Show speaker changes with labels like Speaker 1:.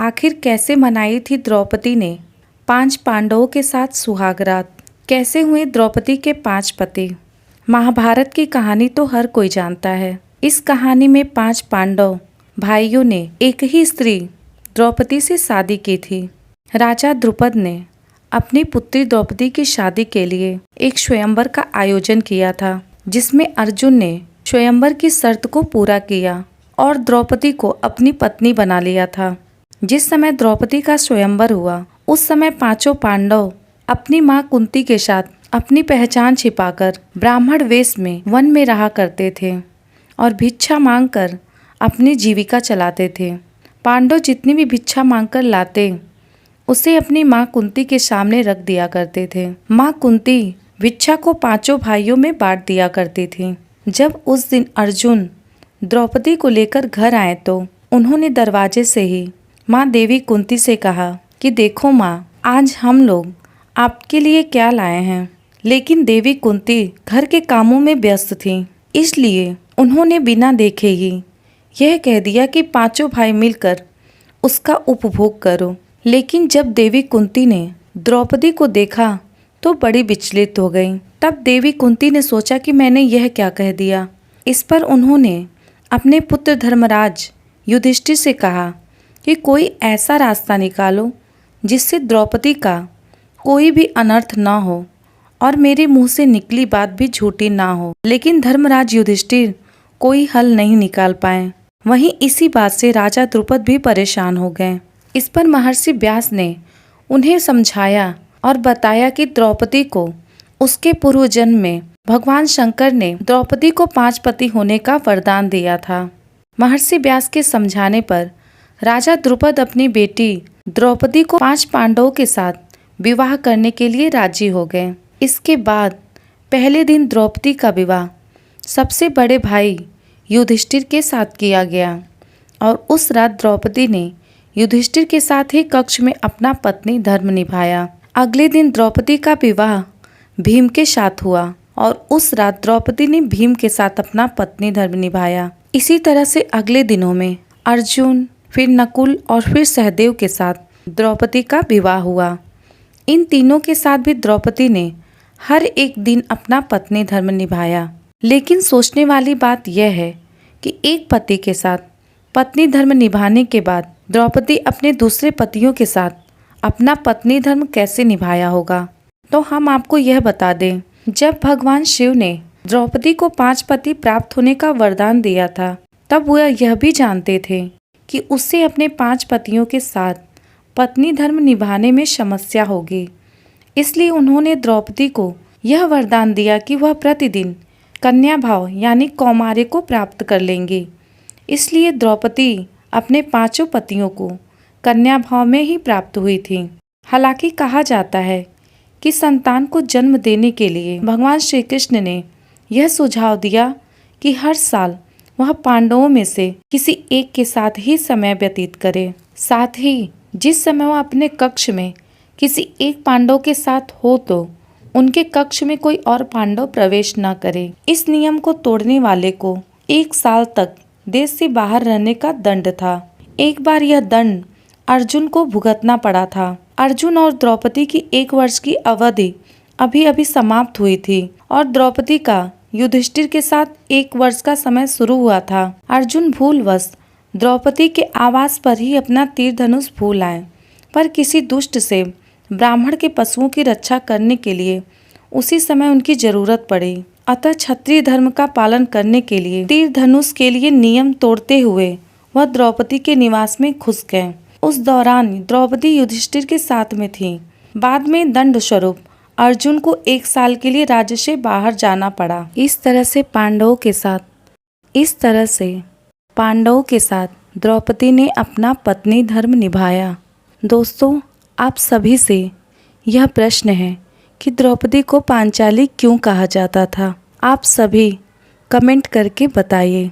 Speaker 1: आखिर कैसे मनाई थी द्रौपदी ने 5 पांडवों के साथ सुहागरात? कैसे हुए द्रौपदी के 5 पति? महाभारत की कहानी तो हर कोई जानता है। इस कहानी में 5 पांडव भाइयों ने एक ही स्त्री द्रौपदी से शादी की थी। राजा द्रुपद ने अपनी पुत्री द्रौपदी की शादी के लिए एक स्वयंवर का आयोजन किया था, जिसमें अर्जुन ने स्वयंवर की शर्त को पूरा किया और द्रौपदी को अपनी पत्नी बना लिया था। जिस समय द्रौपदी का स्वयंवर हुआ, उस समय 5 पांडव अपनी मां कुंती के साथ अपनी पहचान छिपाकर ब्राह्मण वेश में वन में रहा करते थे और भिक्षा मांगकर अपनी जीविका चलाते थे। पांडव जितनी भी भिक्षा मांगकर लाते, उसे अपनी मां कुंती के सामने रख दिया करते थे। मां कुंती भिक्षा को 5 भाइयों में बांट दिया करती थी। जब उस दिन अर्जुन द्रौपदी को लेकर घर आए तो उन्होंने दरवाजे से ही माँ देवी कुंती से कहा कि देखो माँ, आज हम लोग आपके लिए क्या लाए हैं। लेकिन देवी कुंती घर के कामों में व्यस्त थी, इसलिए उन्होंने बिना देखे ही यह कह दिया कि 5 भाई मिलकर उसका उपभोग करो। लेकिन जब देवी कुंती ने द्रौपदी को देखा तो बड़ी विचलित हो गई। तब देवी कुंती ने सोचा कि मैंने यह क्या कह दिया। इस पर उन्होंने अपने पुत्र धर्मराज युधिष्ठिर से कहा कि कोई ऐसा रास्ता निकालो जिससे द्रौपदी का कोई भी अनर्थ ना हो और मेरे मुंह से निकली बात भी झूठी ना हो। लेकिन धर्मराज युधिष्ठिर कोई हल नहीं निकाल पाए। वहीं इसी बात से राजा द्रुपद भी परेशान हो गए। इस पर महर्षि व्यास ने उन्हें समझाया और बताया कि द्रौपदी को उसके पूर्व जन्म में भगवान शंकर ने द्रौपदी को 5 पति होने का वरदान दिया था। महर्षि व्यास के समझाने पर राजा द्रुपद अपनी बेटी द्रौपदी को 5 पांडवों के साथ विवाह करने के लिए राजी हो गए। इसके बाद पहले दिन द्रौपदी का विवाह सबसे बड़े भाई युधिष्ठिर के साथ किया गया और उस रात द्रौपदी ने युधिष्ठिर के साथ ही कक्ष में अपना पत्नी धर्म निभाया। अगले दिन द्रौपदी का विवाह भीम के साथ हुआ और उस रात द्रौपदी ने भीम के साथ अपना पत्नी धर्म निभाया। इसी तरह से अगले दिनों में अर्जुन, फिर नकुल और फिर सहदेव के साथ द्रौपदी का विवाह हुआ। इन तीनों के साथ भी द्रौपदी ने हर एक दिन अपना पत्नी धर्म निभाया। लेकिन सोचने वाली बात यह है कि एक पति के साथ पत्नी धर्म निभाने के बाद द्रौपदी अपने दूसरे पतियों के साथ अपना पत्नी धर्म कैसे निभाया होगा। तो हम आपको यह बता दें, जब भगवान शिव ने द्रौपदी को 5 पति प्राप्त होने का वरदान दिया था, तब वह यह भी जानते थे कि उससे अपने 5 पतियों के साथ पत्नी धर्म निभाने में समस्या होगी। इसलिए उन्होंने द्रौपदी को यह वरदान दिया कि वह प्रतिदिन कन्या भाव यानी कौमार्य को प्राप्त कर लेंगी। इसलिए द्रौपदी अपने 5 पतियों को कन्या भाव में ही प्राप्त हुई थी। हालांकि कहा जाता है कि संतान को जन्म देने के लिए भगवान श्री कृष्ण ने यह सुझाव दिया कि हर साल वह पांडवों में से किसी एक के साथ ही समय व्यतीत करे। साथ ही जिस समय वह अपने कक्ष में किसी एक पांडव के साथ हो तो उनके कक्ष में कोई और पांडव प्रवेश न करे। इस नियम को तोड़ने वाले को 1 साल तक देश से बाहर रहने का दंड था। एक बार यह दंड अर्जुन को भुगतना पड़ा था। अर्जुन और द्रौपदी की 1 वर्ष की अवधि अभी अभी समाप्त हुई थी और द्रौपदी का युधिष्ठिर के साथ 1 वर्ष का समय शुरू हुआ था। अर्जुन भूलवश द्रौपदी के आवास पर ही अपना तीर धनुष भूल आए, पर किसी दुष्ट से ब्राह्मण के पशुओं की रक्षा करने के लिए उसी समय उनकी जरूरत पड़ी। अतः क्षत्रिय धर्म का पालन करने के लिए तीर धनुष के लिए नियम तोड़ते हुए वह द्रौपदी के निवास में घुस गए। उस दौरान द्रौपदी युधिष्ठिर के साथ में थी। बाद में दंड स्वरूप अर्जुन को 1 साल के लिए राज्य से बाहर जाना पड़ा। इस तरह से पांडवों के साथ द्रौपदी ने अपना पत्नी धर्म निभाया। दोस्तों, आप सभी से यह प्रश्न है कि द्रौपदी को पांचाली क्यों कहा जाता था? आप सभी कमेंट करके बताइए।